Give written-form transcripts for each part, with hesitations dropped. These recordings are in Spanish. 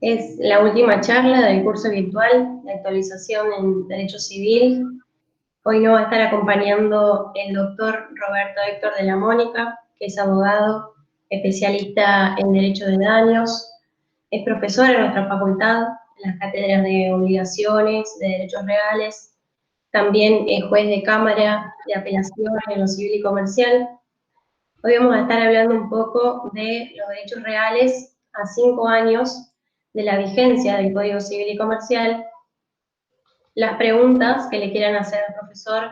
Es la última charla del curso virtual de actualización en Derecho Civil. Hoy nos va a estar acompañando el doctor Roberto Héctor de la Mónica, que es abogado, especialista en Derecho de Daños, es profesor en nuestra facultad, en las cátedras de Obligaciones, de Derechos Reales, también es juez de Cámara de Apelación en lo Civil y Comercial. Hoy vamos a estar hablando un poco de los derechos reales a 5 años de la vigencia del Código Civil y Comercial. Las preguntas que le quieran hacer al profesor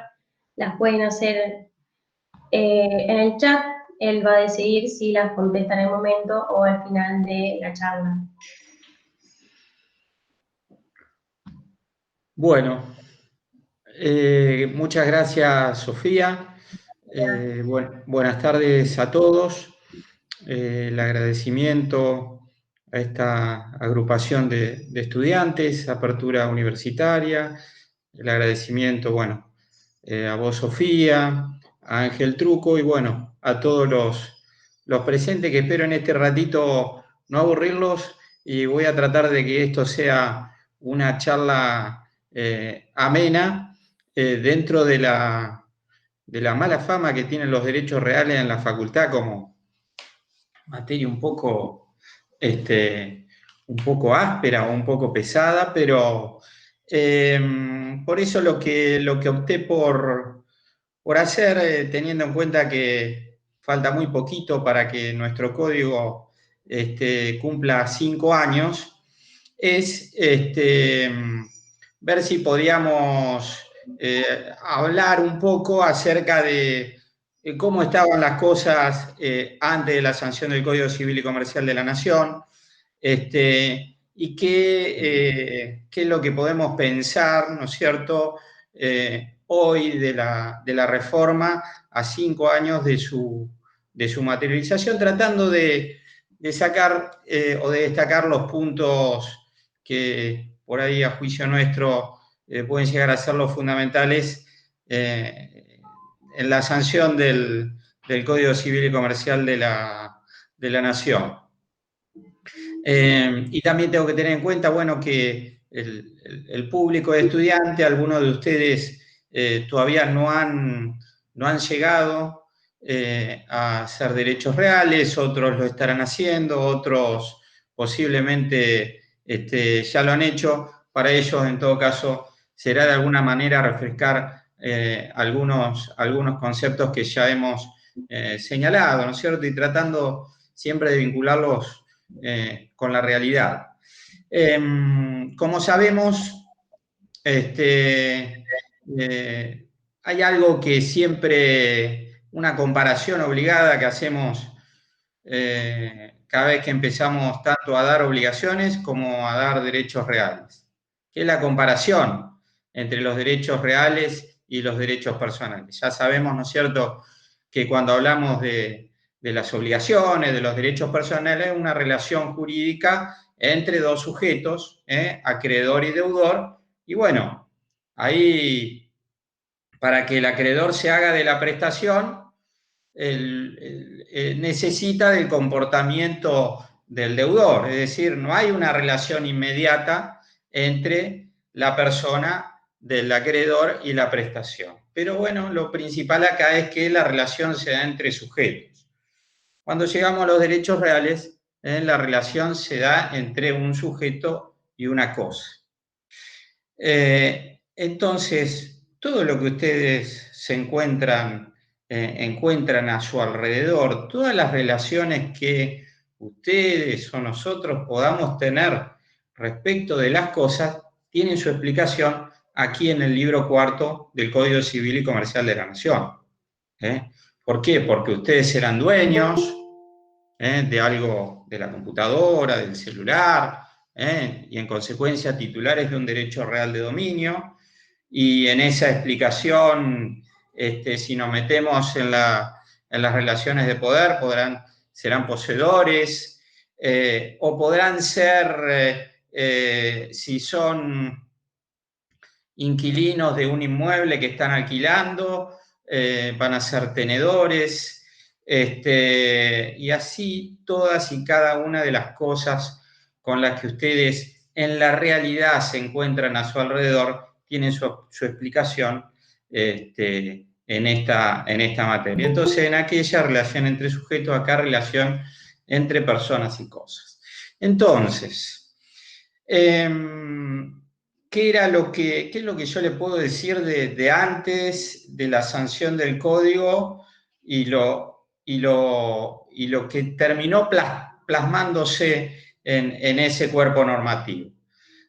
las pueden hacer en el chat. Él va a decidir si las contesta en el momento o al final de la charla. Bueno, muchas gracias, Sofía. Buenas tardes a todos. El agradecimiento a esta agrupación de estudiantes, Apertura Universitaria. El agradecimiento, a vos, Sofía, a Ángel Truco y, a todos los presentes, que espero en este ratito no aburrirlos, y voy a tratar de que esto sea una charla amena dentro de la mala fama que tienen los derechos reales en la facultad como materia un poco áspera o un poco pesada, pero por eso lo que opté por hacer, teniendo en cuenta que falta muy poquito para que nuestro código cumpla 5 años, es ver si podíamos hablar un poco acerca de cómo estaban las cosas antes de la sanción del Código Civil y Comercial de la Nación, y qué es lo que podemos pensar, ¿no es cierto?, hoy de la reforma a 5 años de su materialización, tratando de sacar o de destacar los puntos que por ahí, a juicio nuestro, pueden llegar a ser los fundamentales en la sanción del Código Civil y Comercial de la Nación. Y también tengo que tener en cuenta, que el público de estudiantes, algunos de ustedes todavía no han llegado a hacer derechos reales, otros lo estarán haciendo, otros posiblemente ya lo han hecho. Para ellos, en todo caso, será de alguna manera refrescar algunos conceptos que ya hemos señalado, ¿no es cierto? Y tratando siempre de vincularlos con la realidad. Como sabemos, hay algo que siempre, una comparación obligada que hacemos cada vez que empezamos tanto a dar obligaciones como a dar derechos reales, que es la comparación entre los derechos reales y los derechos personales. Ya sabemos, ¿no es cierto?, que cuando hablamos de las obligaciones, de los derechos personales, es una relación jurídica entre dos sujetos, acreedor y deudor, y ahí, para que el acreedor se haga de la prestación, necesita del comportamiento del deudor, es decir, no hay una relación inmediata entre la persona del acreedor y la prestación. Pero lo principal acá es que la relación se da entre sujetos. Cuando llegamos a los derechos reales, la relación se da entre un sujeto y una cosa. Entonces, todo lo que ustedes se encuentran a su alrededor, todas las relaciones que ustedes o nosotros podamos tener respecto de las cosas, tienen su explicación aquí en el libro cuarto del Código Civil y Comercial de la Nación. ¿Por qué? Porque ustedes eran dueños de algo, de la computadora, del celular, y en consecuencia titulares de un derecho real de dominio, y en esa explicación, si nos metemos en las relaciones de poder, serán poseedores, o podrán ser, si son inquilinos de un inmueble que están alquilando, van a ser tenedores, y así todas y cada una de las cosas con las que ustedes en la realidad se encuentran a su alrededor tienen su explicación en esta materia. Entonces, en aquella relación entre sujetos, acá relación entre personas y cosas. Entonces, ¿qué es lo que yo le puedo decir de antes de la sanción del código y lo que terminó plasmándose en ese cuerpo normativo?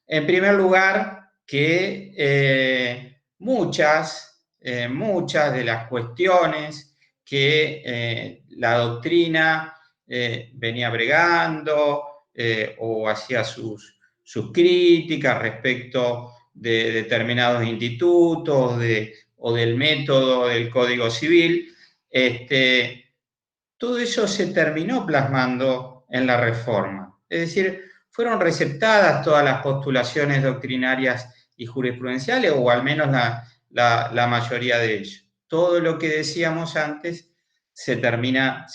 En primer lugar, que muchas de las cuestiones que la doctrina venía bregando o hacía sus críticas respecto de determinados institutos o del método del Código Civil, todo eso se terminó plasmando en la reforma. Es decir, fueron receptadas todas las postulaciones doctrinarias y jurisprudenciales, o al menos la mayoría de ellas. Todo lo que decíamos antes se termina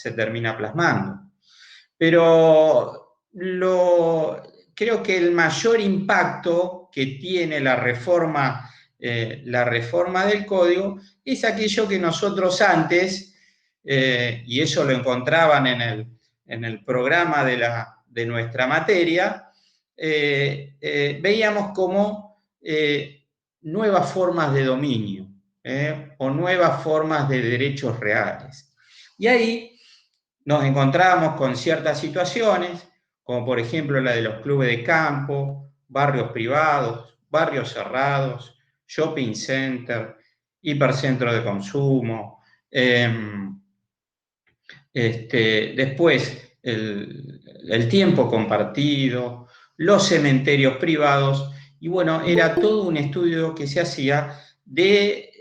plasmando. Pero creo que el mayor impacto que tiene la reforma del código es aquello que nosotros antes, y eso lo encontraban en el programa de nuestra materia, veíamos como nuevas formas de dominio o nuevas formas de derechos reales. Y ahí nos encontramos con ciertas situaciones, como por ejemplo la de los clubes de campo, barrios privados, barrios cerrados, shopping center, hipercentro de consumo. Después, el tiempo compartido, los cementerios privados, y bueno, era todo un estudio que se hacía de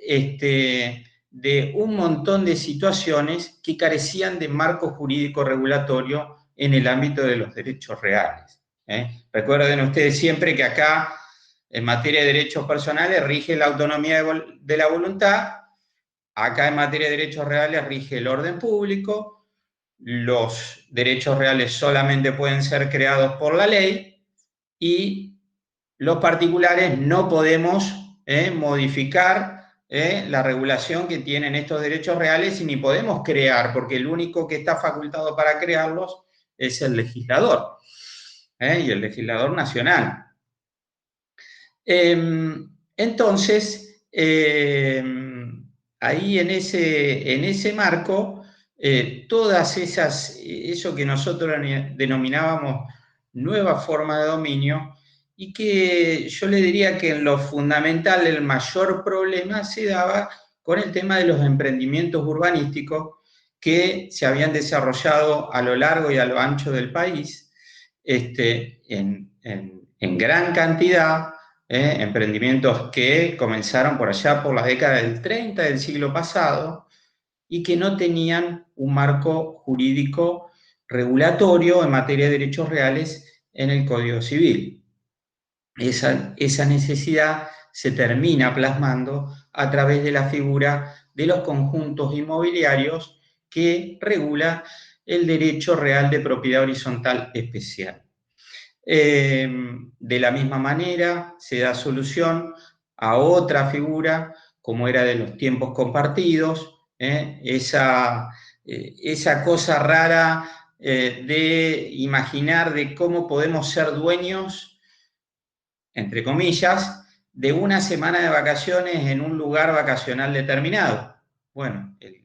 un montón de situaciones que carecían de marco jurídico regulatorio en el ámbito de los derechos reales. Recuerden ustedes siempre que acá, en materia de derechos personales, rige la autonomía de la voluntad, acá en materia de derechos reales rige el orden público, los derechos reales solamente pueden ser creados por la ley y los particulares no podemos modificar la regulación que tienen estos derechos reales y ni podemos crear, porque el único que está facultado para crearlos es el legislador, y el legislador nacional. Entonces, ahí en ese marco, todas eso que nosotros denominábamos nueva forma de dominio, y que yo le diría que en lo fundamental el mayor problema se daba con el tema de los emprendimientos urbanísticos que se habían desarrollado a lo largo y a lo ancho del país, en gran cantidad, emprendimientos que comenzaron por allá por la década del 30 del siglo pasado y que no tenían un marco jurídico regulatorio en materia de derechos reales en el Código Civil. Esa necesidad se termina plasmando a través de la figura de los conjuntos inmobiliarios que regula el derecho real de propiedad horizontal especial. De la misma manera, se da solución a otra figura, como era de los tiempos compartidos, esa cosa rara de imaginar de cómo podemos ser dueños, entre comillas, de una semana de vacaciones en un lugar vacacional determinado. Bueno, el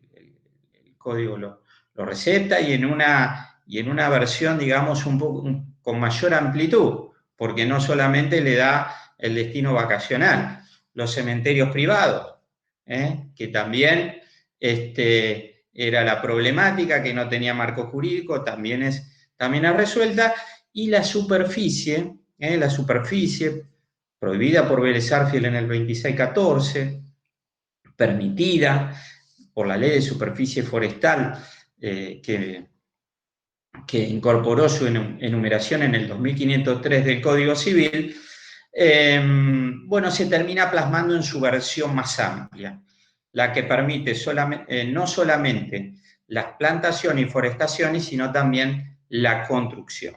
código lo recepta y en una versión, digamos, un poco con mayor amplitud, porque no solamente le da el destino vacacional, los cementerios privados, que también era la problemática, que no tenía marco jurídico, también es resuelta, y la superficie prohibida por Vélez Arfiel en el 2614, permitida por la ley de superficie forestal, que incorporó su enumeración en el 2503 del Código Civil, se termina plasmando en su versión más amplia, la que permite no solamente las plantaciones y forestaciones, sino también la construcción.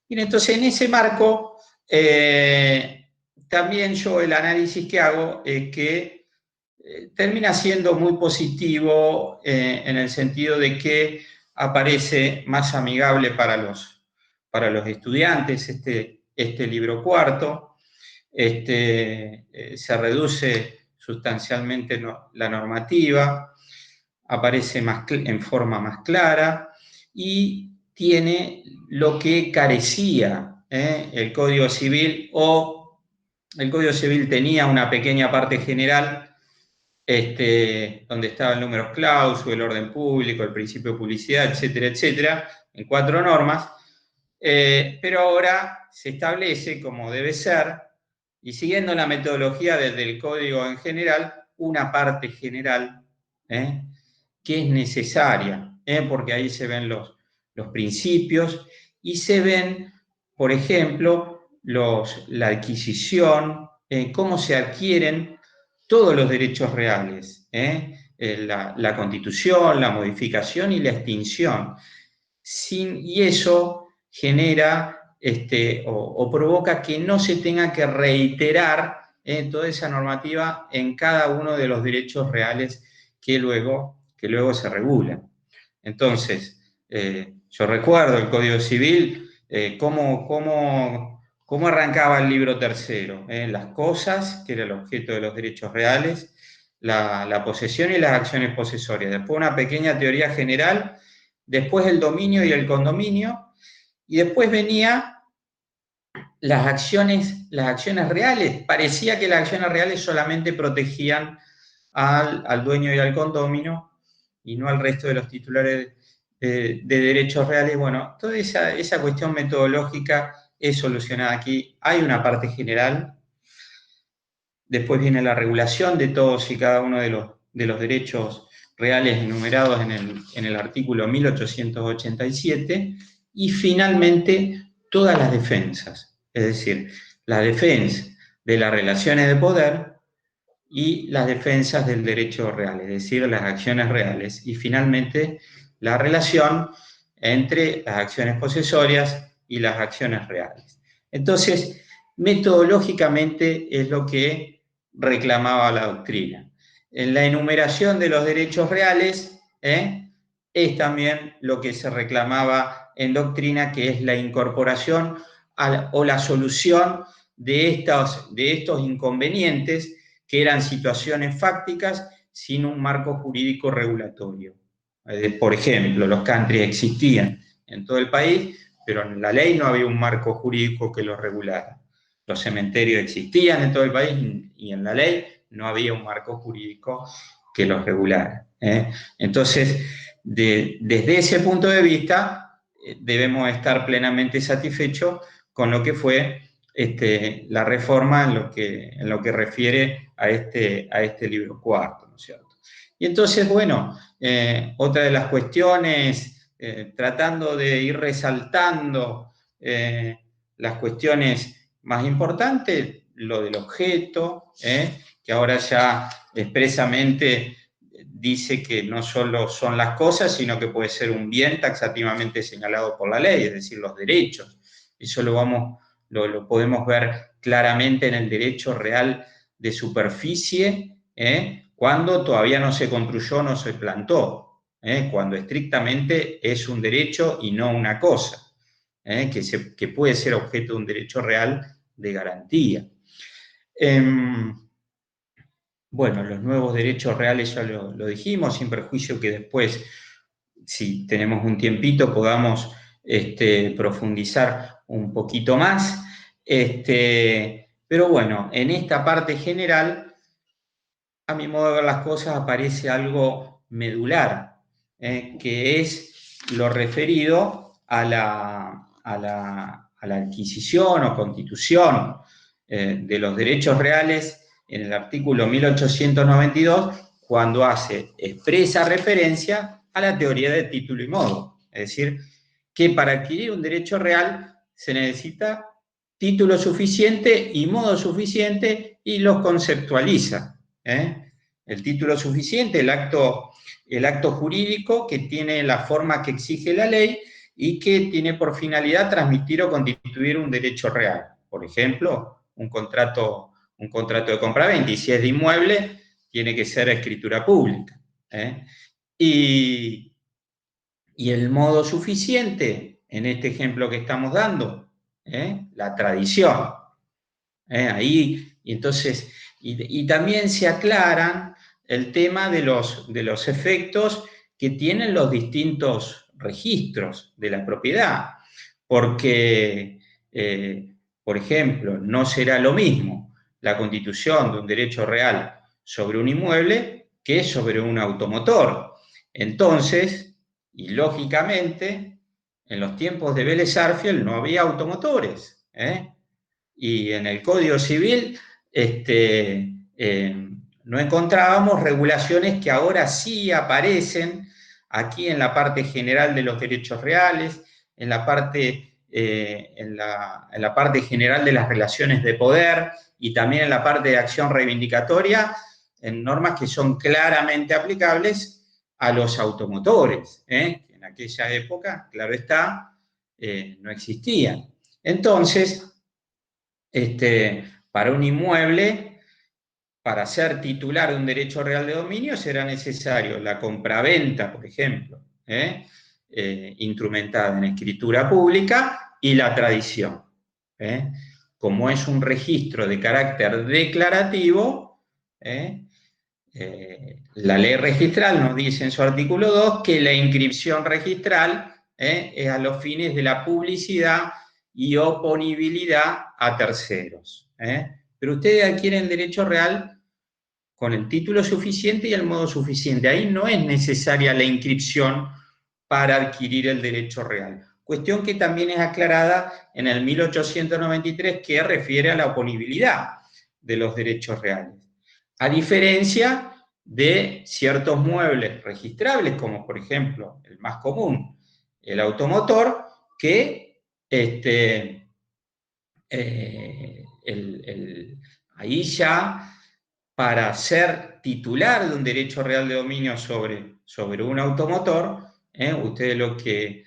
Bien, entonces en ese marco, también yo el análisis que hago es que termina siendo muy positivo en el sentido de que aparece más amigable para los estudiantes este libro cuarto. Se reduce sustancialmente la normativa, aparece en forma más clara y tiene lo que carecía el Código Civil, o el Código Civil tenía una pequeña parte general donde estaban números clausus, el orden público, el principio de publicidad, etcétera, etcétera, en 4 normas, pero ahora se establece, como debe ser, y siguiendo la metodología del código en general, una parte general que es necesaria, porque ahí se ven los principios y se ven, por ejemplo, la adquisición, cómo se adquieren todos los derechos reales, la constitución, la modificación y la extinción. Y eso genera o provoca que no se tenga que reiterar toda esa normativa en cada uno de los derechos reales que luego se regulan. Entonces, yo recuerdo el Código Civil, cómo arrancaba el libro tercero, las cosas, que era el objeto de los derechos reales, la posesión y las acciones posesorias. Después una pequeña teoría general, después el dominio y el condominio, y después venía las acciones reales. Parecía que las acciones reales solamente protegían al dueño y al condómino y no al resto de los titulares de derechos reales. Bueno, toda esa cuestión metodológica es solucionada aquí. Hay una parte general, después viene la regulación de todos y cada uno de los derechos reales enumerados en el artículo 1887, y finalmente todas las defensas, es decir, la defensa de las relaciones de poder y las defensas del derecho real, es decir, las acciones reales, y finalmente la relación entre las acciones posesorias y las acciones reales. Entonces, metodológicamente es lo que reclamaba la doctrina. En la enumeración de los derechos reales es también lo que se reclamaba en doctrina, que es la incorporación o la solución de estos inconvenientes, que eran situaciones fácticas sin un marco jurídico regulatorio. Por ejemplo, los country existían en todo el país, pero en la ley no había un marco jurídico que los regulara. Los cementerios existían en todo el país y en la ley no había un marco jurídico que los regulara. Entonces, desde ese punto de vista, debemos estar plenamente satisfechos con lo que fue la reforma en lo que refiere a este libro cuarto, ¿no es cierto? Y entonces, bueno, otra de las cuestiones, tratando de ir resaltando las cuestiones más importantes, lo del objeto, que ahora ya expresamente dice que no solo son las cosas, sino que puede ser un bien taxativamente señalado por la ley, es decir, los derechos. Eso lo podemos ver claramente en el derecho real de superficie, cuando todavía no se construyó, no se plantó, cuando estrictamente es un derecho y no una cosa, que puede ser objeto de un derecho real de garantía. Bueno, los nuevos derechos reales ya lo dijimos, sin perjuicio que después, si tenemos un tiempito, podamos profundizar un poquito más. Pero bueno, en esta parte general, a mi modo de ver las cosas, aparece algo medular, que es lo referido a la adquisición o constitución de los derechos reales en el artículo 1892, cuando hace expresa referencia a la teoría de título y modo. Es decir, que para adquirir un derecho real se necesita título suficiente y modo suficiente, y los conceptualiza. El título suficiente, el acto jurídico que tiene la forma que exige la ley, y que tiene por finalidad transmitir o constituir un derecho real. Por ejemplo, un contrato de compraventa, y si es de inmueble, tiene que ser escritura pública. Y el modo suficiente, en este ejemplo que estamos dando, la tradición. Ahí, y entonces, y también se aclaran el tema de los efectos que tienen los distintos registros de la propiedad, porque, por ejemplo, no será lo mismo la constitución de un derecho real sobre un inmueble que sobre un automotor. Entonces, y lógicamente, en los tiempos de Vélez Sarsfield no había automotores, y en el Código Civil no encontrábamos regulaciones que ahora sí aparecen aquí en la parte general de los derechos reales, en la parte, en la parte general de las relaciones de poder y también en la parte de acción reivindicatoria, en normas que son claramente aplicables a los automotores, que en aquella época, claro está, no existían. Entonces, para un inmueble, para ser titular de un derecho real de dominio, será necesario la compraventa, por ejemplo, instrumentada en escritura pública, y la tradición. Como es un registro de carácter declarativo, la ley registral nos dice en su artículo 2 que la inscripción registral es a los fines de la publicidad y oponibilidad a terceros. Pero ustedes adquieren derecho real con el título suficiente y el modo suficiente. Ahí no es necesaria la inscripción para adquirir el derecho real. Cuestión que también es aclarada en el 1893, que refiere a la oponibilidad de los derechos reales. A diferencia de ciertos muebles registrables, como por ejemplo el más común, el automotor, que ahí ya, para ser titular de un derecho real de dominio sobre un automotor, ustedes lo que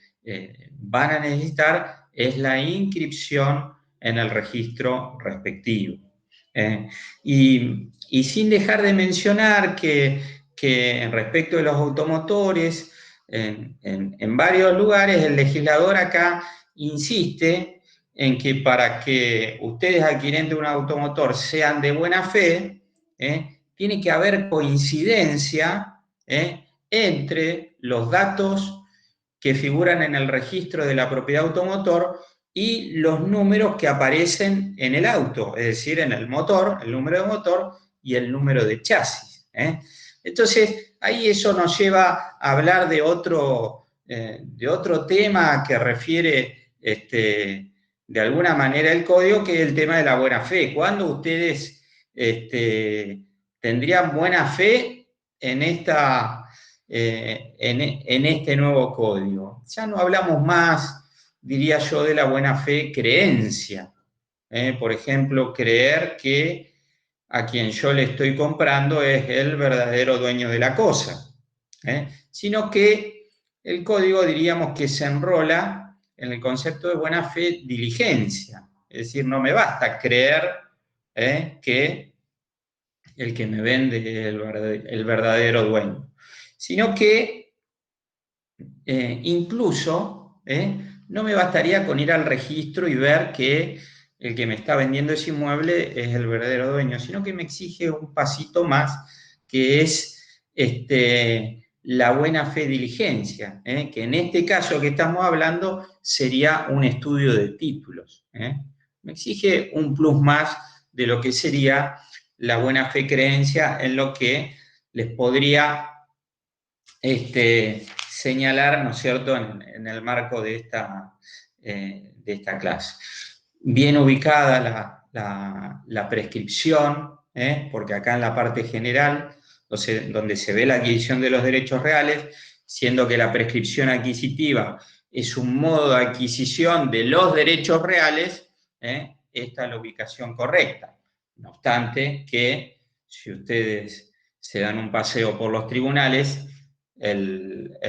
van a necesitar es la inscripción en el registro respectivo. Y sin dejar de mencionar que respecto de los automotores, en varios lugares el legislador acá insiste en que para que ustedes adquiriendo un automotor sean de buena fe, tiene que haber coincidencia entre los datos que figuran en el registro de la propiedad automotor y los números que aparecen en el auto, es decir, en el motor, el número de motor y el número de chasis. Entonces, ahí eso nos lleva a hablar de otro tema que refiere de alguna manera el código, que es el tema de la buena fe. ¿Cuándo ustedes tendrían buena fe en este nuevo código? Ya no hablamos más, diría yo, de la buena fe creencia. Por ejemplo, creer que a quien yo le estoy comprando es el verdadero dueño de la cosa, sino que el código, diríamos, que se enrola en el concepto de buena fe diligencia. Es decir, no me basta creer que el que me vende es el verdadero dueño, sino que incluso no me bastaría con ir al registro y ver que el que me está vendiendo ese inmueble es el verdadero dueño, sino que me exige un pasito más, que es la buena fe diligencia, que en este caso que estamos hablando sería un estudio de títulos. Me exige un plus más de lo que sería la buena fe creencia, en lo que les podría señalar, ¿no es cierto?, en el marco de esta clase. Bien ubicada la prescripción, porque acá en la parte general, donde se ve la adquisición de los derechos reales, siendo que la prescripción adquisitiva es un modo de adquisición de los derechos reales, esta es la ubicación correcta. No obstante que, si ustedes se dan un paseo por los tribunales, el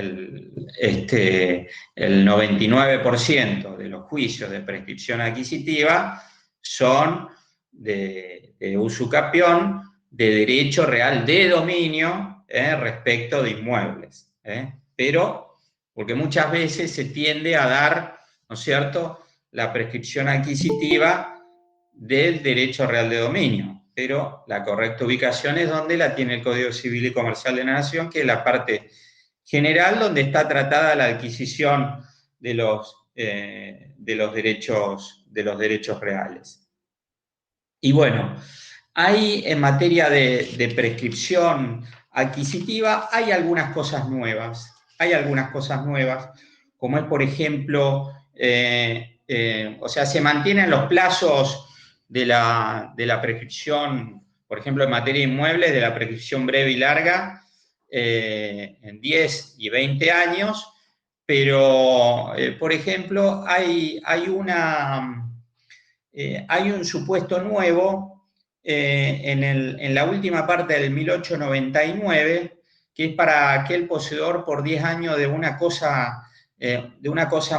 99% de los juicios de prescripción adquisitiva son de usucapión de derecho real de dominio respecto de inmuebles. Pero, porque muchas veces se tiende a dar, ¿no es cierto?, la prescripción adquisitiva del derecho real de dominio, pero la correcta ubicación es donde la tiene el Código Civil y Comercial de la Nación, que es la parte general donde está tratada la adquisición de los derechos reales. Y bueno, hay en materia de prescripción adquisitiva, hay algunas cosas nuevas, como es, por ejemplo, o sea, se mantienen los plazos de la prescripción, por ejemplo, en materia de inmuebles, de la prescripción breve y larga, en 10 y 20 años, pero, por ejemplo, hay un supuesto nuevo en la última parte del 1899, que es para aquel poseedor por 10 años de una cosa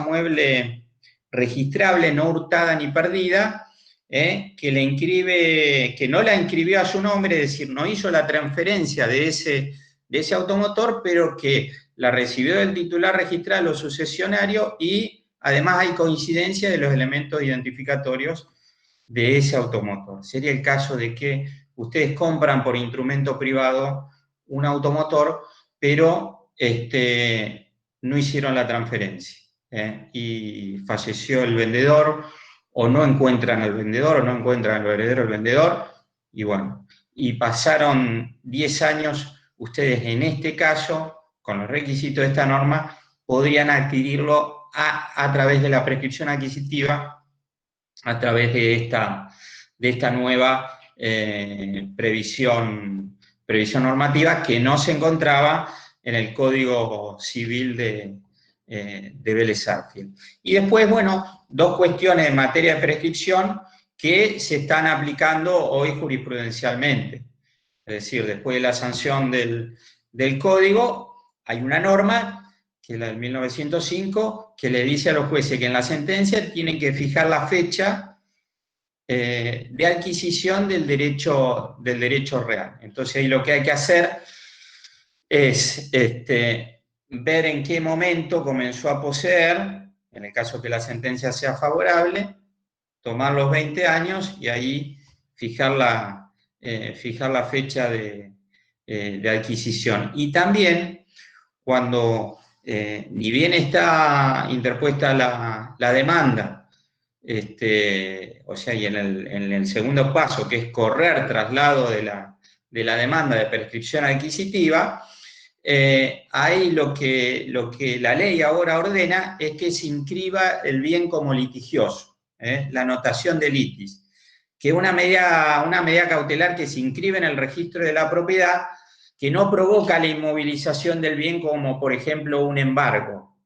mueble registrable, no hurtada ni perdida, que no la inscribió a su nombre, es decir, no hizo la transferencia de ese automotor, pero que la recibió del titular registral o sucesionario, y además hay coincidencia de los elementos identificatorios de ese automotor. Sería el caso de que ustedes compran por instrumento privado un automotor, pero no hicieron la transferencia, y falleció el vendedor, o no encuentran al vendedor, o no encuentran al heredero del vendedor, y bueno, y pasaron 10 años, ustedes en este caso, con los requisitos de esta norma, podrían adquirirlo a través de la prescripción adquisitiva, a través de esta nueva previsión normativa que no se encontraba en el Código Civil de Vélez Sarsfield. Y después, bueno, dos cuestiones en materia de prescripción que se están aplicando hoy jurisprudencialmente. Es decir, después de la sanción del Código, hay una norma, que es la del 1905, que le dice a los jueces que en la sentencia tienen que fijar la fecha de adquisición del derecho real. Entonces ahí lo que hay que hacer es ver en qué momento comenzó a poseer, en el caso que la sentencia sea favorable, tomar los 20 años y ahí fijar la fecha de adquisición. Y también, cuando ni bien está interpuesta la demanda, o sea, y en el segundo paso, que es correr traslado de la demanda de prescripción adquisitiva, ahí lo que la ley ahora ordena es que se inscriba el bien como litigioso, la notación de litis, que es una medida cautelar que se inscribe en el registro de la propiedad, que no provoca la inmovilización del bien como, por ejemplo, un embargo,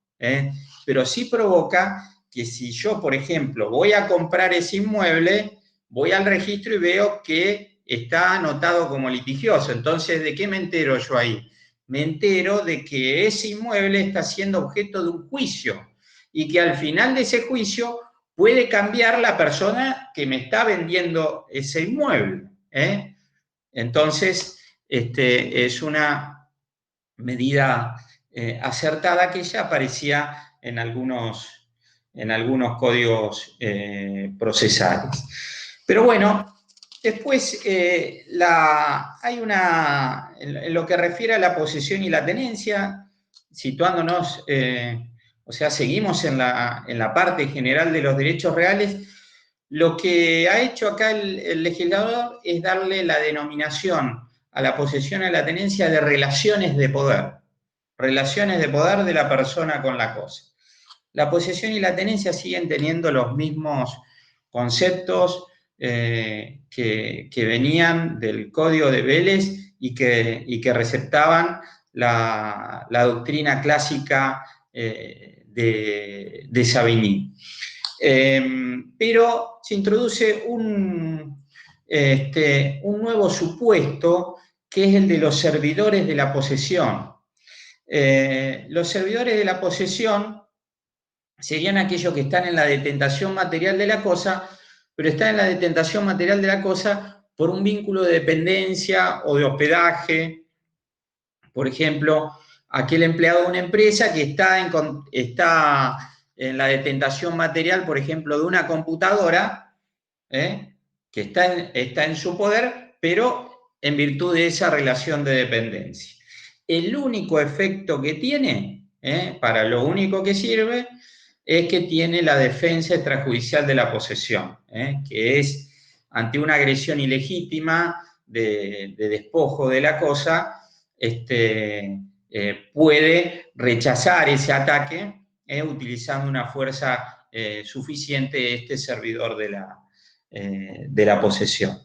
pero sí provoca que si yo, por ejemplo, voy a comprar ese inmueble, voy al registro y veo que está anotado como litigioso. Entonces, ¿de qué me entero yo ahí? Me entero de que ese inmueble está siendo objeto de un juicio y que al final de ese juicio puede cambiar la persona que me está vendiendo ese inmueble. Entonces, es una medida acertada que ya aparecía en algunos códigos procesales. Pero bueno, después hay en lo que refiere a la posesión y la tenencia, situándonos, o sea, seguimos en la parte general de los derechos reales. Lo que ha hecho acá el legislador es darle la denominación a la posesión y a la tenencia de relaciones de poder de la persona con la cosa. La posesión y la tenencia siguen teniendo los mismos conceptos que venían del Código de Vélez y que receptaban la doctrina clásica de Savigny. Pero se introduce un nuevo supuesto, que es el de los servidores de la posesión. Los servidores de la posesión serían aquellos que están en la detentación material de la cosa, pero están en la detentación material de la cosa por un vínculo de dependencia o de hospedaje. Por ejemplo, aquel empleado de una empresa que está en la detentación material, por ejemplo, de una computadora, que está en su poder, pero en virtud de esa relación de dependencia. El único efecto que tiene, para lo único que sirve, es que tiene la defensa extrajudicial de la posesión, que es ante una agresión ilegítima de despojo de la cosa, puede rechazar ese ataque utilizando una fuerza suficiente este servidor de la posesión.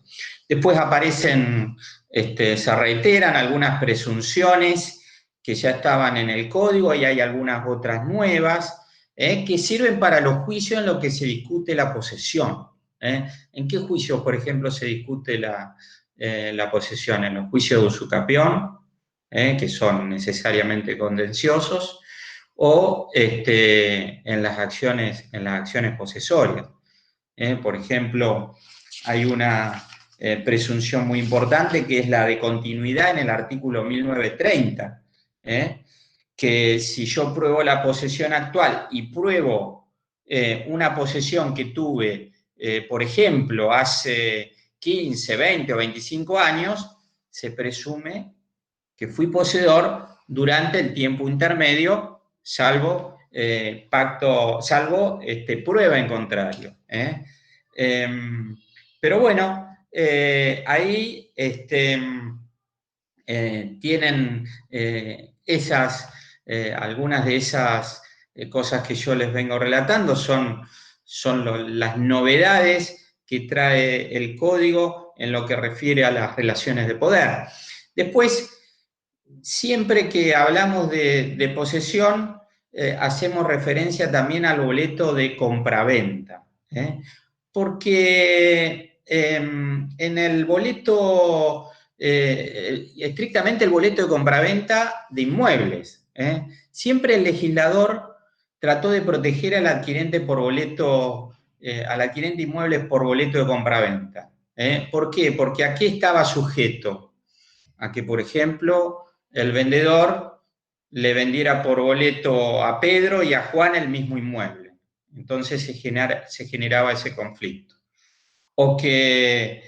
Después aparecen, se reiteran algunas presunciones que ya estaban en el código y hay algunas otras nuevas que sirven para los juicios en los que se discute la posesión. ¿En qué juicios, por ejemplo, se discute la posesión? En los juicios de usucapión, que son necesariamente contenciosos, o en las acciones posesorias. Por ejemplo, hay una presunción muy importante que es la de continuidad en el artículo 1930, que si yo pruebo la posesión actual y pruebo una posesión que tuve, por ejemplo, hace 15, 20 o 25 años, se presume que fui poseedor durante el tiempo intermedio, salvo prueba en contrario. Pero bueno, ahí tienen algunas de esas cosas que yo les vengo relatando, son las novedades que trae el código en lo que refiere a las relaciones de poder. Después, siempre que hablamos de posesión, hacemos referencia también al boleto de compraventa, porque en el boleto, estrictamente el boleto de compraventa de inmuebles, siempre el legislador trató de proteger al adquirente al adquirente de inmuebles por boleto de compraventa. ¿Por qué? Porque aquí estaba sujeto a que, por ejemplo, el vendedor le vendiera por boleto a Pedro y a Juan el mismo inmueble. Entonces se generaba ese conflicto. O que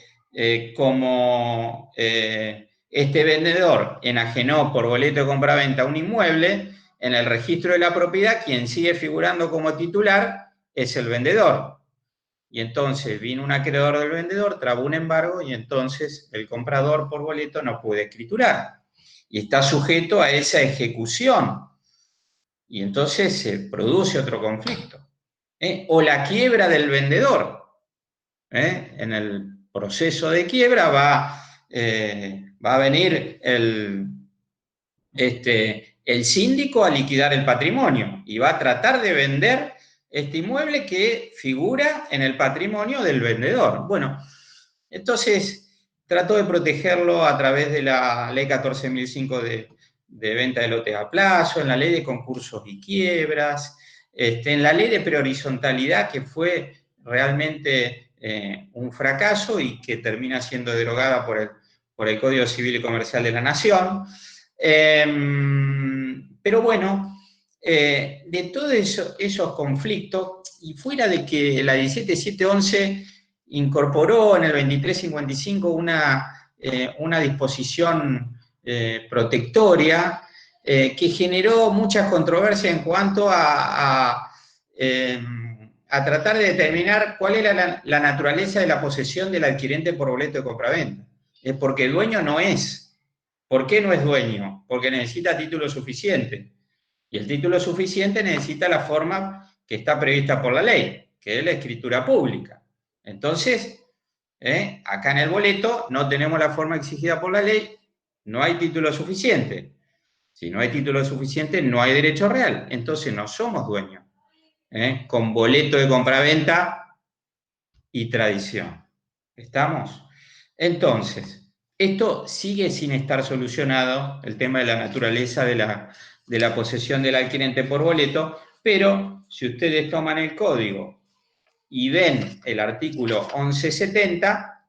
como este vendedor enajenó por boleto de compraventa un inmueble, en el registro de la propiedad quien sigue figurando como titular es el vendedor. Y entonces vino un acreedor del vendedor, trabó un embargo y entonces el comprador por boleto no puede escriturar. Y está sujeto a esa ejecución. Y entonces se produce otro conflicto. O la quiebra del vendedor. En el proceso de quiebra va a venir el síndico a liquidar el patrimonio y va a tratar de vender este inmueble que figura en el patrimonio del vendedor. Bueno, entonces trató de protegerlo a través de la ley 14.005 de venta de lotes a plazo, en la ley de concursos y quiebras, en la ley de prehorizontalidad, que fue realmente un fracaso y que termina siendo derogada por el Código Civil y Comercial de la Nación. Pero bueno, de todos esos conflictos, y fuera de que la 17711 incorporó en el 2355 una disposición protectoria que generó muchas controversias en cuanto a tratar de determinar cuál era la naturaleza de la posesión del adquirente por boleto de compraventa. Porque el dueño no es. ¿Por qué no es dueño? Porque necesita título suficiente. Y el título suficiente necesita la forma que está prevista por la ley, que es la escritura pública. Entonces, acá en el boleto no tenemos la forma exigida por la ley, no hay título suficiente. Si no hay título suficiente, no hay derecho real. Entonces no somos dueños. Con boleto de compraventa y tradición. ¿Estamos? Entonces, esto sigue sin estar solucionado, el tema de la naturaleza de de la posesión del adquirente por boleto, pero si ustedes toman el código y ven el artículo 1170,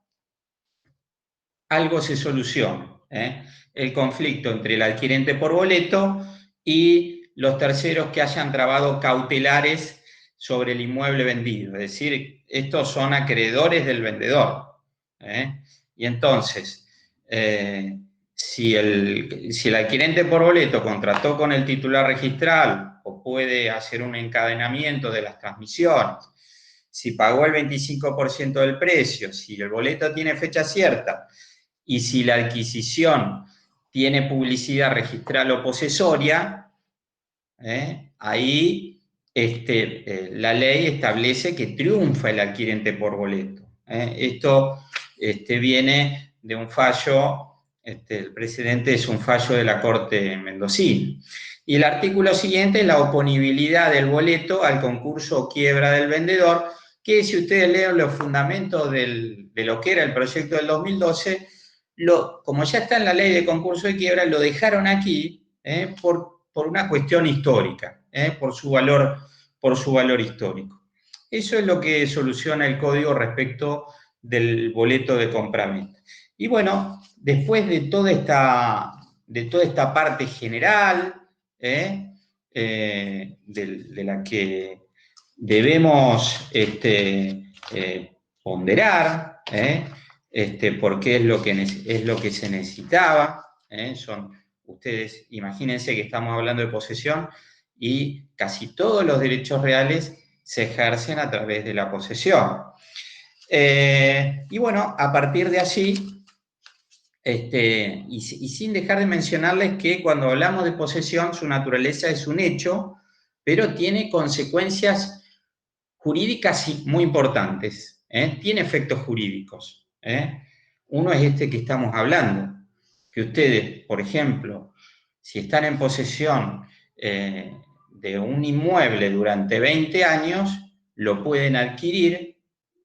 algo se soluciona, ¿eh? El conflicto entre el adquirente por boleto y los terceros que hayan trabado cautelares sobre el inmueble vendido. Es decir, estos son acreedores del vendedor, ¿eh? Y entonces, si el adquirente por boleto contrató con el titular registral o puede hacer un encadenamiento de las transmisiones, si pagó el 25% del precio, si el boleto tiene fecha cierta y si la adquisición tiene publicidad registral o posesoria, ahí la ley establece que triunfa el adquirente por boleto. Esto viene de un fallo, el precedente es un fallo de la Corte mendocina. Y el artículo siguiente es la oponibilidad del boleto al concurso o quiebra del vendedor, que si ustedes leen los fundamentos de lo que era el proyecto del 2012, como ya está en la ley de concurso de quiebra, lo dejaron aquí por una cuestión histórica, por su valor histórico. Eso es lo que soluciona el código respecto del boleto de compraventa. Y bueno, después de toda esta parte general, de la que debemos ponderar, porque es lo que se necesitaba, ustedes imagínense que estamos hablando de posesión y casi todos los derechos reales se ejercen a través de la posesión. Y bueno, a partir de allí, y sin dejar de mencionarles que cuando hablamos de posesión, su naturaleza es un hecho, pero tiene consecuencias jurídicas muy importantes, tiene efectos jurídicos. Uno es este que estamos hablando, que ustedes, por ejemplo, si están en posesión de un inmueble durante 20 años, lo pueden adquirir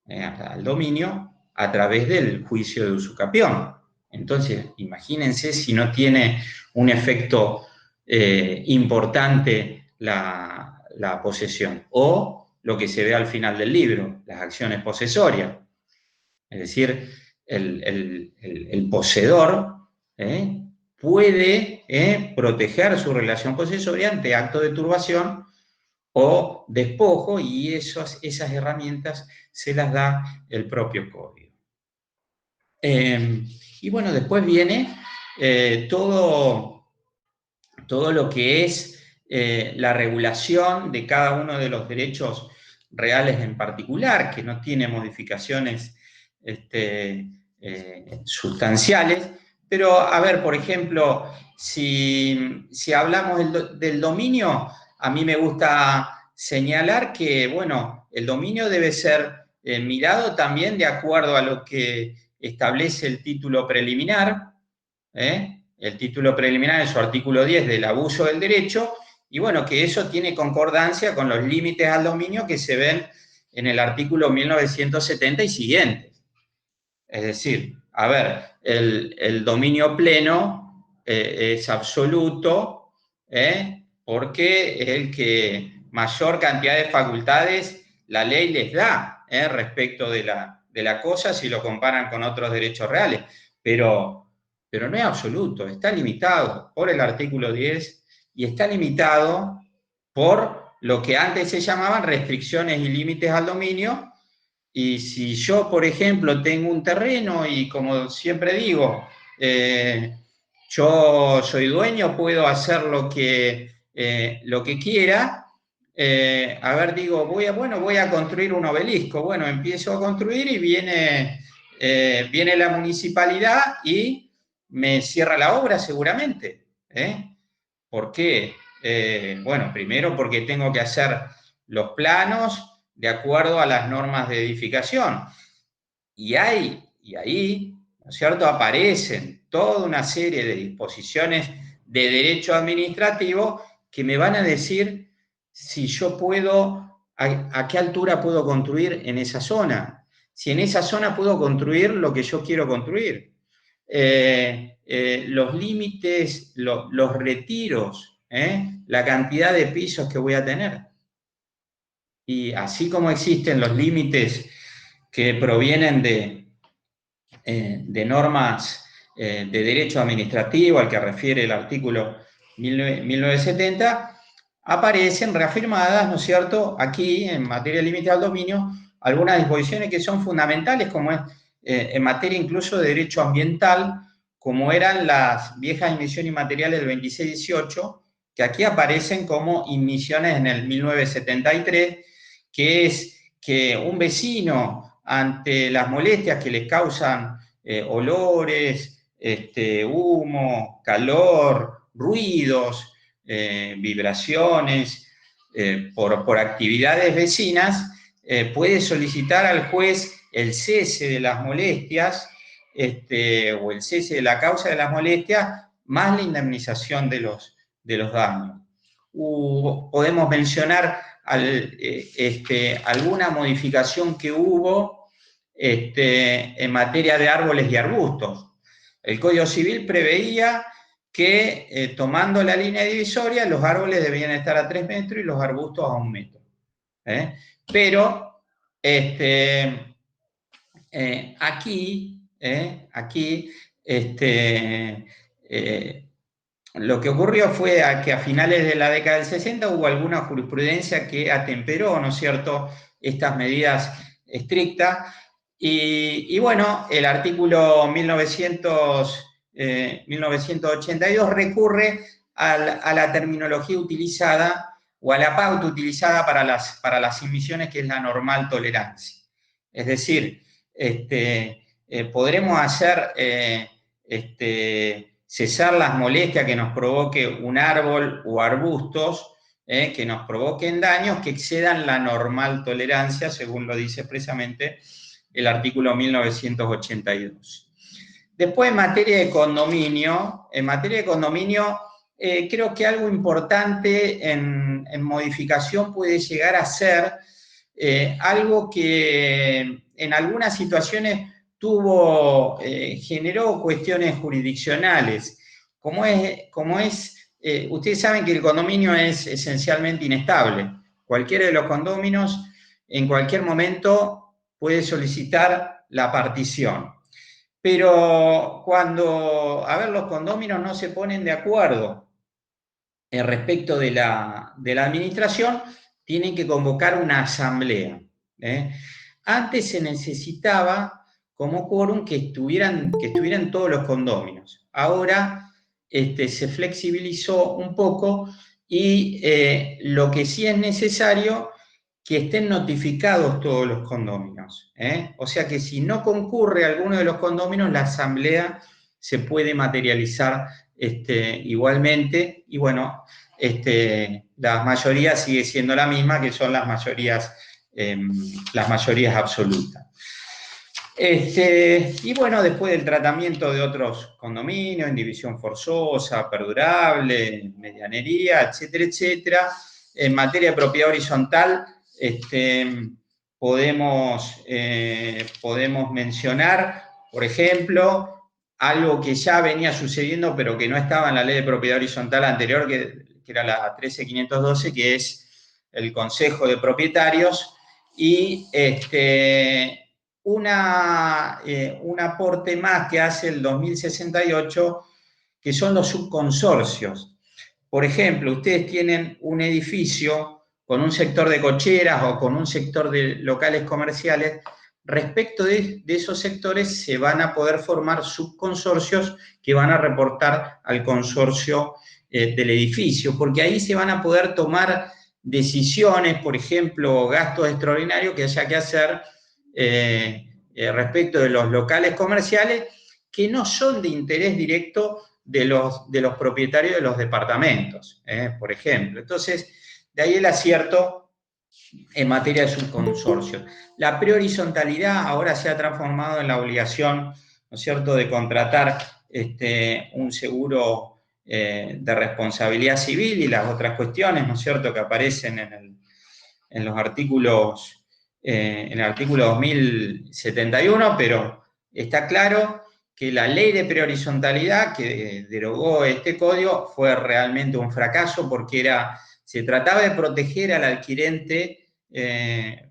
al dominio a través del juicio de usucapión. Entonces, imagínense si no tiene un efecto importante la posesión. O lo que se ve al final del libro, las acciones posesorias. Es decir, el poseedor puede proteger su relación posesoria ante actos de turbación o despojo, y esas herramientas se las da el propio código. Y bueno, después viene todo lo que es la regulación de cada uno de los derechos reales en particular, que no tiene modificaciones sustanciales. Pero, a ver, por ejemplo, si hablamos del dominio, a mí me gusta señalar que, bueno, el dominio debe ser mirado también de acuerdo a lo que establece el título preliminar, el título preliminar en su artículo 10 del abuso del derecho, y bueno, que eso tiene concordancia con los límites al dominio que se ven en el artículo 1970 y siguientes. Es decir, a ver, el dominio pleno es absoluto, porque es el que mayor cantidad de facultades la ley les da respecto de la cosa si lo comparan con otros derechos reales. Pero no es absoluto, está limitado por el artículo 10 y está limitado por lo que antes se llamaban restricciones y límites al dominio. Y si yo, por ejemplo, tengo un terreno y, como siempre digo, yo soy dueño, puedo hacer lo que quiera, a ver, digo, voy a construir un obelisco. Bueno, empiezo a construir y viene la municipalidad y me cierra la obra seguramente. ¿Por qué? Bueno, primero porque tengo que hacer los planos de acuerdo a las normas de edificación. Y ahí, ¿no es cierto?, aparecen toda una serie de disposiciones de derecho administrativo que me van a decir si yo puedo, a qué altura puedo construir en esa zona, si en esa zona puedo construir lo que yo quiero construir. Los límites, los retiros la cantidad de pisos que voy a tener. Y así como existen los límites que provienen de normas de derecho administrativo al que refiere el artículo 1970, aparecen reafirmadas, ¿no es cierto?, aquí en materia de límite al dominio, algunas disposiciones que son fundamentales, como es en materia incluso de derecho ambiental, como eran las viejas inmisiones inmateriales del 2618, que aquí aparecen como inmisiones en el 1973, que es que un vecino, ante las molestias que le causan olores, humo, calor, ruidos, vibraciones, por actividades vecinas, puede solicitar al juez el cese de las molestias o el cese de la causa de las molestias, más la indemnización de los daños. Podemos mencionar alguna modificación que hubo en materia de árboles y arbustos. El Código Civil preveía que tomando la línea divisoria los árboles debían estar a 3 metros y los arbustos a 1 metro. Pero aquí lo que ocurrió fue que a finales de la década del 60 hubo alguna jurisprudencia que atemperó, ¿no es cierto?, estas medidas estrictas. Y bueno, el artículo 1982 recurre a la terminología utilizada o a la pauta utilizada para las emisiones, que es la normal tolerancia. Es decir, podremos hacer cesar las molestias que nos provoque un árbol o arbustos, que nos provoquen daños que excedan la normal tolerancia, según lo dice expresamente el artículo 1982. Después, en materia de condominio, creo que algo importante en modificación puede llegar a ser algo que en algunas situaciones generó cuestiones jurisdiccionales, ustedes saben que el condominio es esencialmente inestable. Cualquiera de los condóminos en cualquier momento puede solicitar la partición. Pero cuando, los condóminos no se ponen de acuerdo respecto de la administración, tienen que convocar una asamblea. Antes se necesitaba como quórum que estuvieran todos los condóminos. Ahora se flexibilizó un poco y lo que sí es necesario que estén notificados todos los condóminos. O sea que si no concurre alguno de los condóminos, la asamblea se puede materializar igualmente. Y bueno, la mayoría sigue siendo la misma, que son las mayorías absolutas. Y bueno, después del tratamiento de otros condominios, en división forzosa, perdurable, medianería, etcétera, etcétera, en materia de propiedad horizontal, podemos mencionar, por ejemplo, algo que ya venía sucediendo, pero que no estaba en la ley de propiedad horizontal anterior, que era la 13512, que es el Consejo de Propietarios, y un aporte más que hace el 2068, que son los subconsorcios. Por ejemplo, ustedes tienen un edificio con un sector de cocheras o con un sector de locales comerciales. Respecto de esos sectores se van a poder formar subconsorcios que van a reportar al consorcio del edificio, porque ahí se van a poder tomar decisiones, por ejemplo, gastos extraordinarios que haya que hacer respecto de los locales comerciales que no son de interés directo de los propietarios de los departamentos, por ejemplo. Entonces, de ahí el acierto en materia de subconsorcio. La prehorizontalidad ahora se ha transformado en la obligación, ¿no es cierto?, de contratar un seguro de responsabilidad civil y las otras cuestiones, ¿no es cierto?, que aparecen en los artículos, en el artículo 2071, pero está claro que la ley de prehorizontalidad que derogó este código fue realmente un fracaso porque se trataba de proteger al adquirente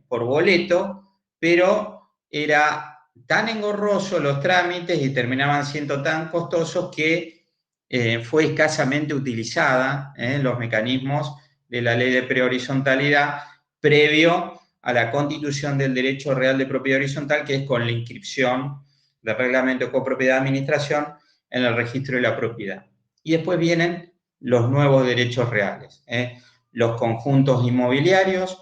por boleto, pero era tan engorroso los trámites y terminaban siendo tan costosos que fue escasamente utilizada los mecanismos de la ley de prehorizontalidad previo a la constitución del derecho real de propiedad horizontal, que es con la inscripción del reglamento de copropiedad de administración en el registro de la propiedad. Y después vienen los nuevos derechos reales. Los conjuntos inmobiliarios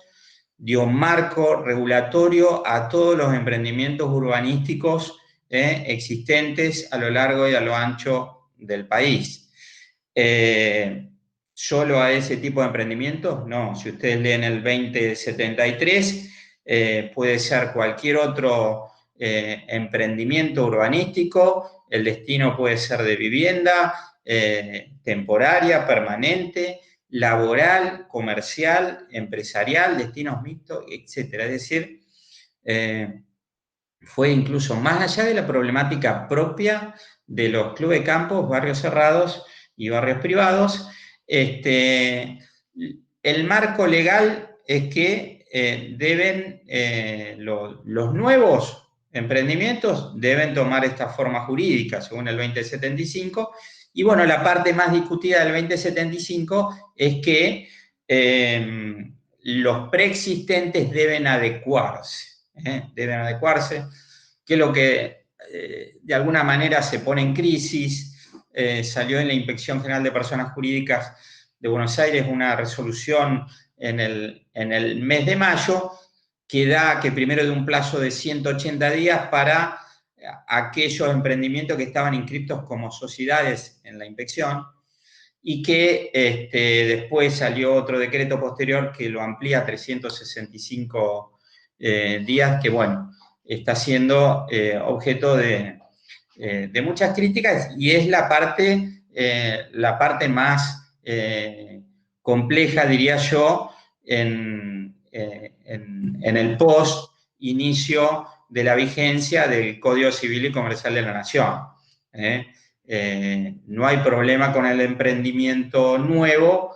dio un marco regulatorio a todos los emprendimientos urbanísticos existentes a lo largo y a lo ancho del país. ¿Solo a ese tipo de emprendimientos? No, si ustedes leen el 2073, puede ser cualquier otro emprendimiento urbanístico, el destino puede ser de vivienda, temporaria, permanente, laboral, comercial, empresarial, destinos mixtos, etc. Es decir, fue incluso más allá de la problemática propia de los clubes de campos, barrios cerrados y barrios privados. El marco legal es que los nuevos emprendimientos deben tomar esta forma jurídica, según el 2075, y bueno, la parte más discutida del 2075 es que los preexistentes deben adecuarse, que es lo que de alguna manera se pone en crisis. Salió en la Inspección General de Personas Jurídicas de Buenos Aires una resolución en el mes de mayo que primero de un plazo de 180 días para aquellos emprendimientos que estaban inscritos como sociedades en la inspección, y que después salió otro decreto posterior que lo amplía a 365 días, que bueno, está siendo objeto de muchas críticas y es la parte más compleja, diría yo, en el post-inicio de la vigencia del Código Civil y Comercial de la Nación. No hay problema con el emprendimiento nuevo,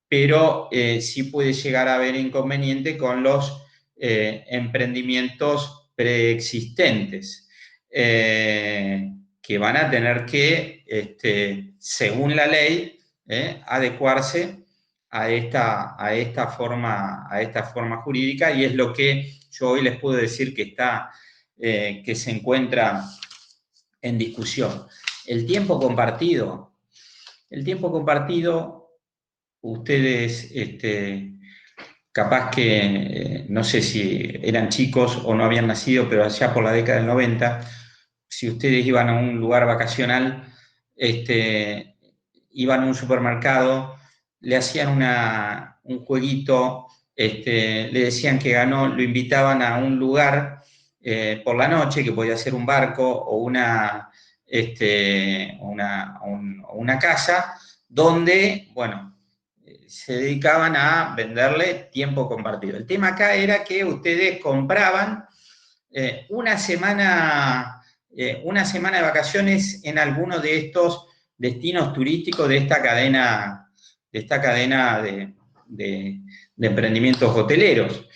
pero sí puede llegar a haber inconveniente con los emprendimientos preexistentes, que van a tener que, según la ley, adecuarse a esta forma jurídica, y es lo que yo hoy les puedo decir que se encuentra en discusión. El tiempo compartido, ustedes capaz que, no sé si eran chicos o no habían nacido, pero allá por la década del 90, si ustedes iban a un lugar vacacional, iban a un supermercado, le hacían un jueguito, le decían que ganó, lo invitaban a un lugar por la noche, que podía ser un barco o una casa, donde, bueno, se dedicaban a venderle tiempo compartido. El tema acá era que ustedes compraban una semana de vacaciones en alguno de estos destinos turísticos de esta cadena de emprendimientos hoteleros.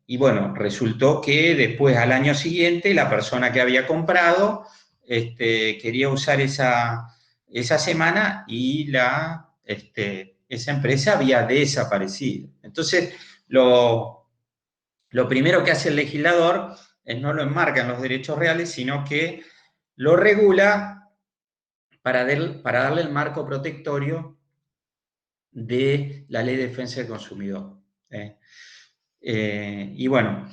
Y bueno, resultó que después, al año siguiente, la persona que había comprado quería usar esa semana y esa empresa había desaparecido. Entonces, lo primero que hace el legislador es no lo enmarca en los derechos reales, sino que lo regula para darle el marco protectorio de la Ley de Defensa del Consumidor. Y bueno,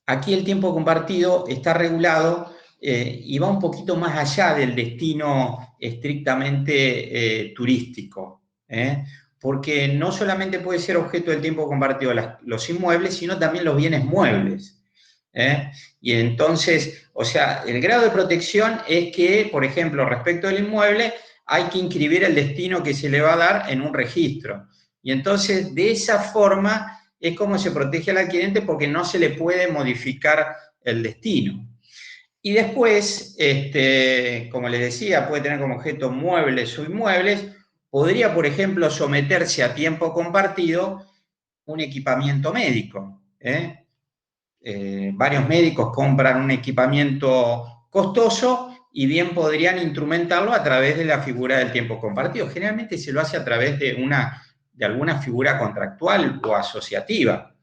aquí el tiempo compartido está regulado y va un poquito más allá del destino estrictamente turístico, porque no solamente puede ser objeto del tiempo compartido los inmuebles, sino también los bienes muebles. Y entonces, o sea, el grado de protección es que, por ejemplo, respecto al inmueble, hay que inscribir el destino que se le va a dar en un registro. Y entonces, de esa forma, es como se protege al adquirente porque no se le puede modificar el destino. Y después, como les decía, puede tener como objeto muebles o inmuebles. Podría, por ejemplo, someterse a tiempo compartido un equipamiento médico. Varios médicos compran un equipamiento costoso y bien podrían instrumentarlo a través de la figura del tiempo compartido. Generalmente se lo hace a través de alguna figura contractual o asociativa.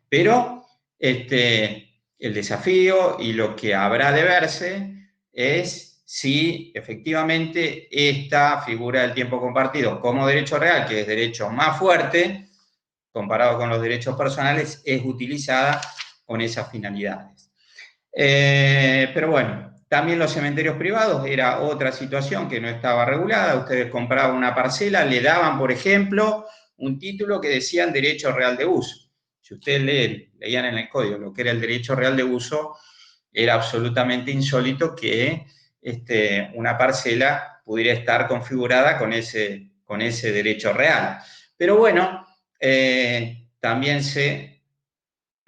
Pero el desafío y lo que habrá de verse es si efectivamente esta figura del tiempo compartido como derecho real, que es derecho más fuerte, comparado con los derechos personales, es utilizada con esas finalidades. Pero bueno, también los cementerios privados era otra situación que no estaba regulada. Ustedes compraban una parcela, le daban, por ejemplo, un título que decían derecho real de uso. Si ustedes leían en el código lo que era el derecho real de uso, era absolutamente insólito que una parcela pudiera estar configurada con ese derecho real. Pero bueno, también se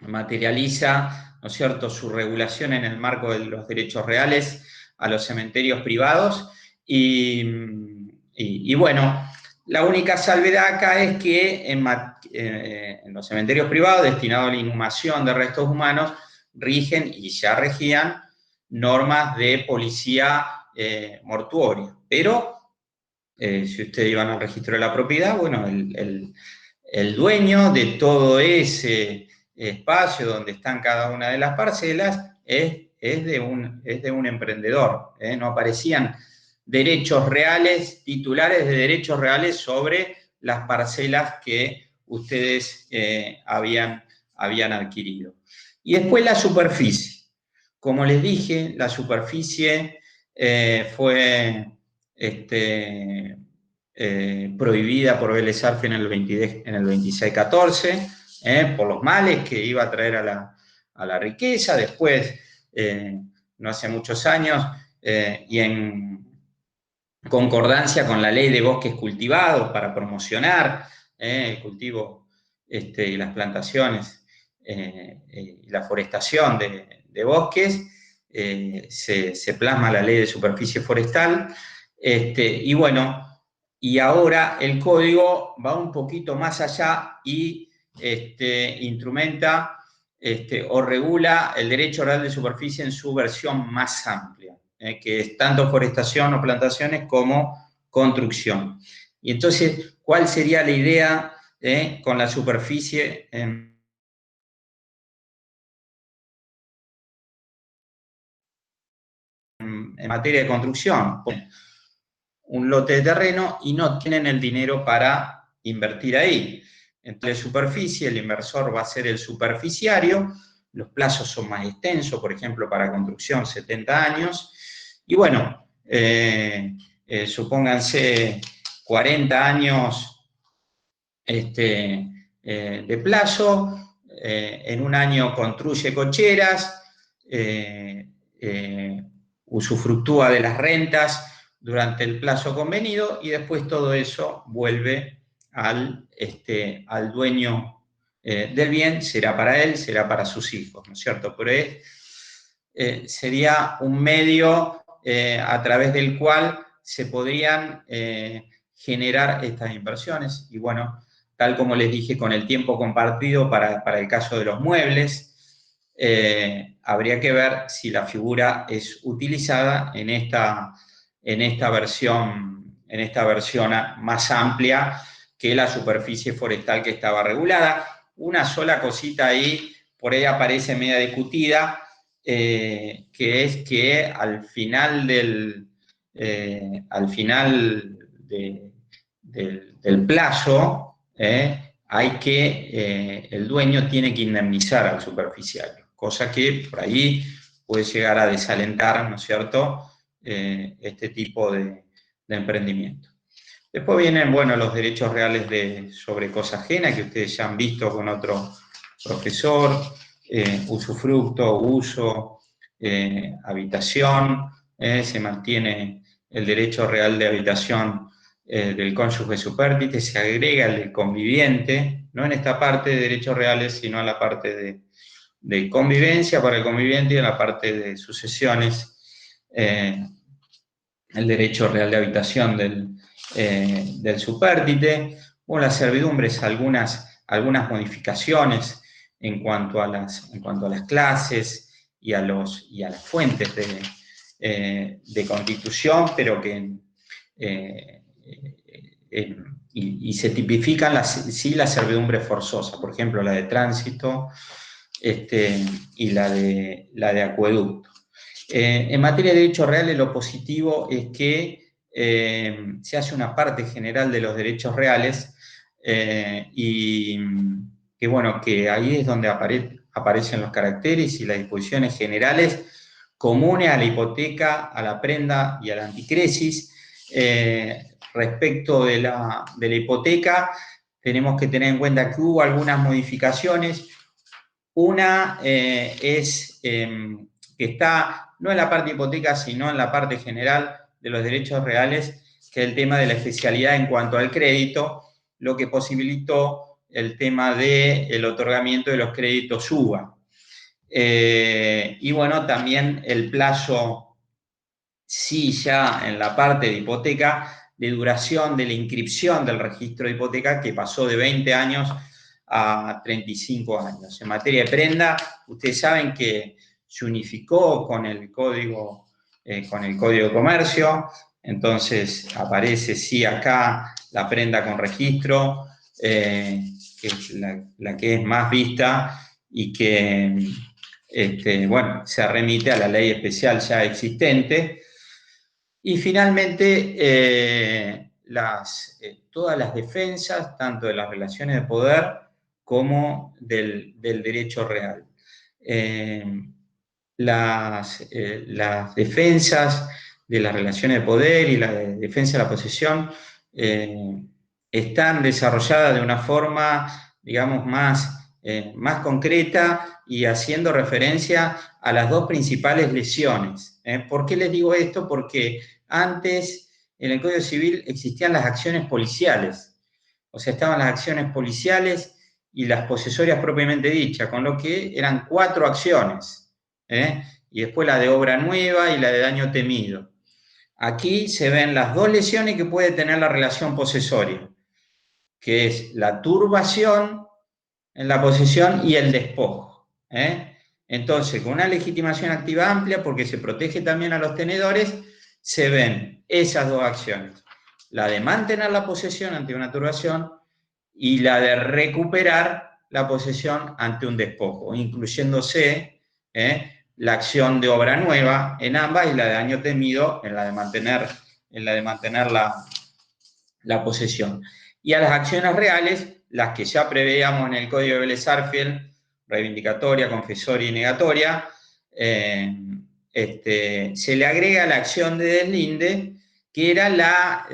materializa, ¿no es cierto?, su regulación en el marco de los derechos reales a los cementerios privados. Y bueno, la única salvedad acá es que en los cementerios privados destinados a la inhumación de restos humanos rigen y ya regían normas de policía mortuoria. Pero si ustedes iban al registro de la propiedad, bueno, el dueño de todo ese espacio donde están cada una de las parcelas es de un emprendedor. No aparecían derechos reales, titulares de derechos reales sobre las parcelas que ustedes habían adquirido. Y después la superficie. Como les dije, la superficie fue prohibida por Vélez Sarsfield en el 2614, por los males que iba a traer a la riqueza. Después, no hace muchos años, y en concordancia con la ley de bosques cultivados para promocionar el cultivo y las plantaciones y la forestación de bosques, se plasma la ley de superficie forestal. Y bueno, y ahora el código va un poquito más allá y instrumenta o regula el derecho real de superficie en su versión más amplia, que es tanto forestación o plantaciones como construcción. Y entonces, ¿cuál sería la idea con la superficie en materia de construcción? Un lote de terreno y no tienen el dinero para invertir ahí. Entonces, superficie, el inversor va a ser el superficiario, los plazos son más extensos, por ejemplo, para construcción 70 años, y bueno, supónganse 40 años de plazo, en un año construye cocheras, usufructúa de las rentas durante el plazo convenido y después todo eso vuelve al dueño del bien, será para él, será para sus hijos, ¿no es cierto? Pero sería un medio a través del cual se podrían generar estas inversiones. Y bueno, tal como les dije, con el tiempo compartido para el caso de los muebles, habría que ver si la figura es utilizada en esta versión más amplia que la superficie forestal que estaba regulada. Una sola cosita ahí, por ahí aparece media discutida, que es que al final del plazo, el dueño tiene que indemnizar al superficiario, cosa que por ahí puede llegar a desalentar, ¿no es cierto?, este tipo de emprendimiento. Después vienen, bueno, los derechos reales sobre cosa ajena, que ustedes ya han visto con otro profesor, usufructo, uso, habitación, se mantiene el derecho real de habitación del cónyuge supérstite, se agrega el del conviviente, no en esta parte de derechos reales, sino a la parte de convivencia para el conviviente y en la parte de sucesiones, el derecho real de habitación del supérstite, o las servidumbres, algunas modificaciones en cuanto a las clases y a las fuentes de constitución, pero que y se tipifican sí las servidumbres forzosas, por ejemplo la de tránsito y la de acueducto. En materia de derechos reales, lo positivo es que se hace una parte general de los derechos reales y que, bueno, que ahí es donde aparecen los caracteres y las disposiciones generales comunes a la hipoteca, a la prenda y a la anticresis. Respecto de la hipoteca, tenemos que tener en cuenta que hubo algunas modificaciones. Una es que está no en la parte de hipoteca, sino en la parte general de los derechos reales, que es el tema de la especialidad en cuanto al crédito, lo que posibilitó el tema del otorgamiento de los créditos UVA. Y bueno, también el plazo, sí, ya en la parte de hipoteca, de duración de la inscripción del registro de hipoteca, que pasó de 20 años a 35 años. En materia de prenda, ustedes saben que se unificó con el Código de Comercio, entonces aparece sí acá la prenda con registro, que es la que es más vista y que, bueno, se remite a la ley especial ya existente. Y finalmente, todas las defensas, tanto de las relaciones de poder como del derecho real. Las defensas de las relaciones de poder y la defensa de la posesión están desarrolladas de una forma, digamos, más concreta y haciendo referencia a las dos principales lesiones. ¿Por qué les digo esto? Porque antes, en el Código Civil, existían las acciones policiales. O sea, estaban las acciones policiales y las posesorias propiamente dichas, con lo que eran 4 acciones. Y después la de obra nueva y la de daño temido. Aquí se ven las dos lesiones que puede tener la relación posesoria, que es la turbación en la posesión y el despojo. Entonces, con una legitimación activa amplia, porque se protege también a los tenedores, se ven esas dos acciones. La de mantener la posesión ante una turbación y la de recuperar la posesión ante un despojo, incluyéndose la acción de obra nueva en ambas y la de daño temido en la de mantener la posesión. Y a las acciones reales, las que ya preveíamos en el Código de Vélez-Sarsfield, reivindicatoria, confesoria y negatoria, se le agrega la acción de deslinde, que era la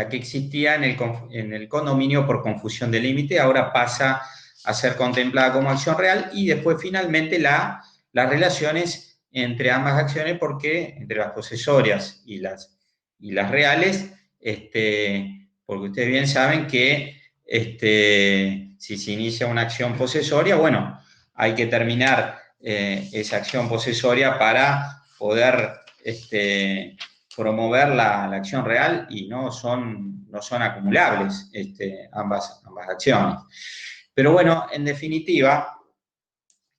que existía en el condominio por confusión de límite, ahora pasa a ser contemplada como acción real, y después finalmente las relaciones entre ambas acciones, porque entre las posesorias y las reales, porque ustedes bien saben que si se inicia una acción posesoria, bueno, hay que terminar esa acción posesoria para poder promover la acción real, y no son acumulables ambas acciones. Pero bueno, en definitiva,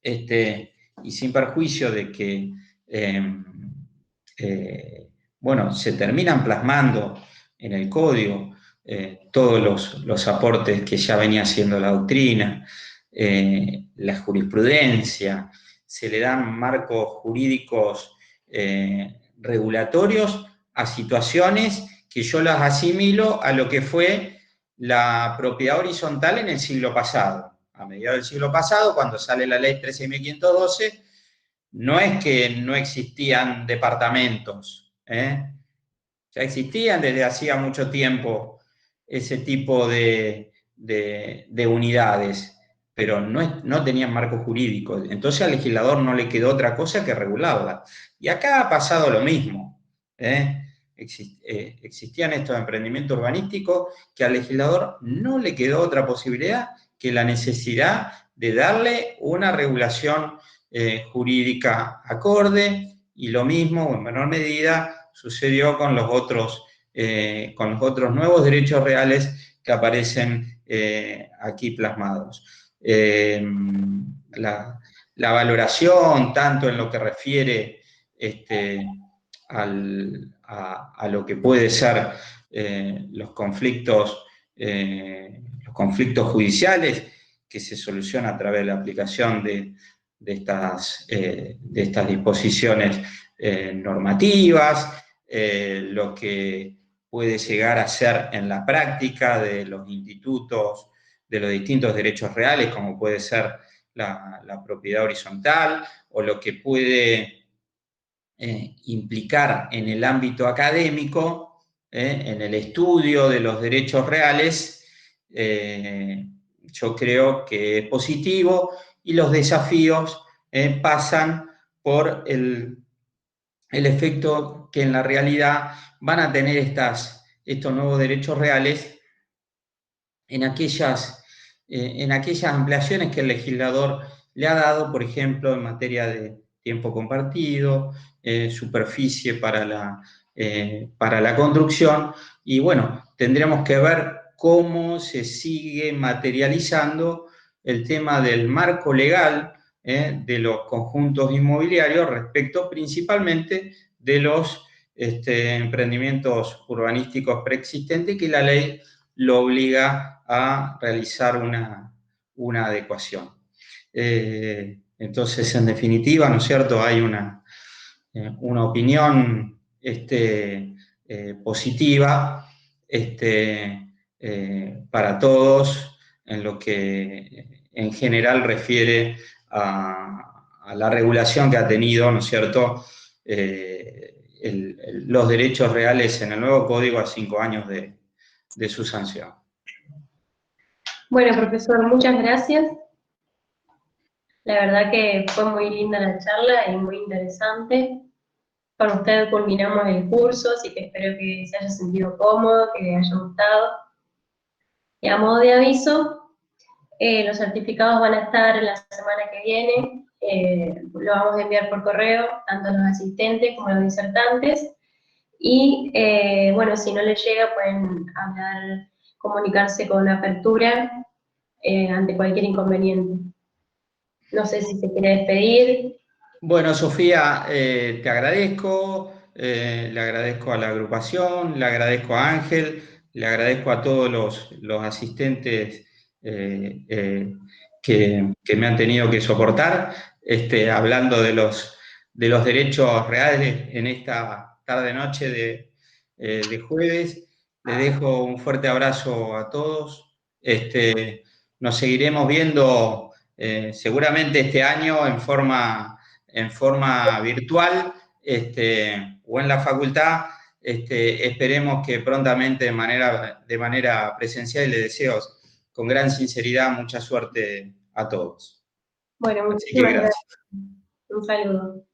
y sin perjuicio de que bueno, se terminan plasmando en el código todos los aportes que ya venía haciendo la doctrina, la jurisprudencia, se le dan marcos jurídicos regulatorios a situaciones que yo las asimilo a lo que fue la propiedad horizontal en el siglo pasado. A mediados del siglo pasado, cuando sale la ley 13.512, no es que no existían departamentos, ya existían desde hacía mucho tiempo ese tipo de unidades, pero no tenían marco jurídico. Entonces al legislador no le quedó otra cosa que regularla. Y acá ha pasado lo mismo. Existían estos emprendimientos urbanísticos que al legislador no le quedó otra posibilidad que la necesidad de darle una regulación jurídica acorde, y lo mismo, o en menor medida, sucedió con los otros nuevos derechos reales que aparecen aquí plasmados. La valoración, tanto en lo que refiere a lo que puede ser los conflictos judiciales, que se soluciona a través de la aplicación de estas disposiciones normativas, lo que puede llegar a ser en la práctica de los institutos, de los distintos derechos reales, como puede ser la propiedad horizontal, o lo que puede implicar en el ámbito académico, en el estudio de los derechos reales, yo creo que es positivo, y los desafíos pasan por el efecto que en la realidad van a tener estos nuevos derechos reales en aquellas ampliaciones que el legislador le ha dado, por ejemplo, en materia de tiempo compartido, superficie para la construcción, y bueno, tendremos que ver cómo se sigue materializando el tema del marco legal de los conjuntos inmobiliarios respecto principalmente de los emprendimientos urbanísticos preexistentes, que la ley lo obliga a realizar una adecuación. Entonces, en definitiva, ¿no es cierto?, hay una opinión positiva para todos en lo que en general refiere a la regulación que ha tenido, ¿no es cierto?, los derechos reales en el nuevo código a 5 años de su sanción. Bueno, profesor, muchas gracias. La verdad que fue muy linda la charla y muy interesante. Con usted culminamos el curso, así que espero que se haya sentido cómodo, que le haya gustado. Y a modo de aviso, los certificados van a estar la semana que viene. Lo vamos a enviar por correo, tanto a los asistentes como a los disertantes. Y bueno, si no les llega, pueden hablar, comunicarse con Apertura ante cualquier inconveniente. No sé si se quiere despedir. Bueno, Sofía, te agradezco, le agradezco a la agrupación, le agradezco a Ángel, le agradezco a todos los asistentes que me han tenido que soportar, hablando de los derechos reales en esta tarde-noche de jueves. Les dejo un fuerte abrazo a todos. Nos seguiremos viendo seguramente este año en forma virtual o en la facultad. Esperemos que prontamente de manera presencial, y les deseo con gran sinceridad mucha suerte a todos. Bueno, Así que muchísimas gracias. gracias. Un saludo.